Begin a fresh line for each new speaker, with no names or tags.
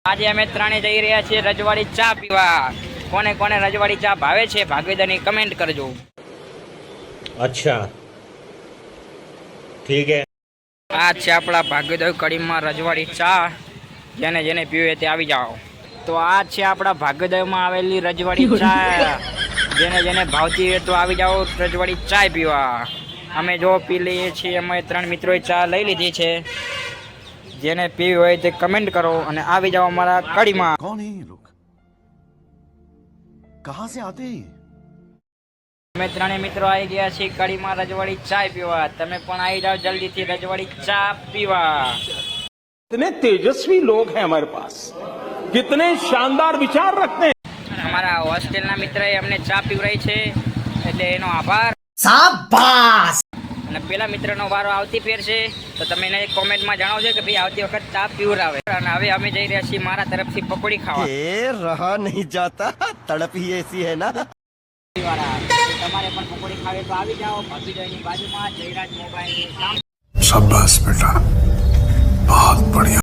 આજે અમે ત્રણે જઈ રહ્યા છીએ રજવાડી ચા પીવા। કોને કોને રજવાડી ચા ભાવે છે ભાગીદારની કમેન્ટ કરજો।
अच्छा ठीक है।
આ છે આપણા ભાગીદાર કડીમાં રજવાડી ચા, જેને જેને પીવે તે આવી જાઓ। તો આ છે આપણા ભાગીદારમાં આવેલી રજવાડી ચા, જેને જેને ભાવતી હોય તો આવી જાઓ રજવાડી ચા પીવા। અમે જો પી લઈએ છીએ, અમે ત્રણ મિત્રોએ ચા લઈ લીધી છે। જેને પીવી હોય તે કમેન્ટ કરો અને આવી જાઓ અમારા કડીમાં।
कौन है ये लोग? कहां से आते हैं?
અમે ત્રણે મિત્રો આવી ગયા છીએ કડીમાં રજવાડી ચા પીવા। તમે પણ આવી જાઓ જલ્દીથી રજવાડી ચા પીવા।
कितने तेजस्वी लोग हैं हमारे पास, कितने शानदार विचार रखते हैं।
અમારા હોસ્ટેલના મિત્રએ અમને ચા પીવડાવી છે, એટલે એનો આભાર।
શાબાશ।
અને પેલા મિત્રનો વારો આવતી ફેર છે, તો તમે એને કોમેન્ટમાં જણાવજો કે ભાઈ આવતી વખત ચા પીવડાવે। અને હવે અમે જઈ રહ્યા છીએ મારા તરફથી પકોડી ખાવા।
रहा नहीं जाता, तड़प ही ऐसी है ना।
તમારે પણ પકોડી ખાવી તો આવી જાઓ ભાગીદારની બાજુમાં જયરાજ મોબાઈલની સામે।
शाबाश बेटा, बहुत बढ़िया।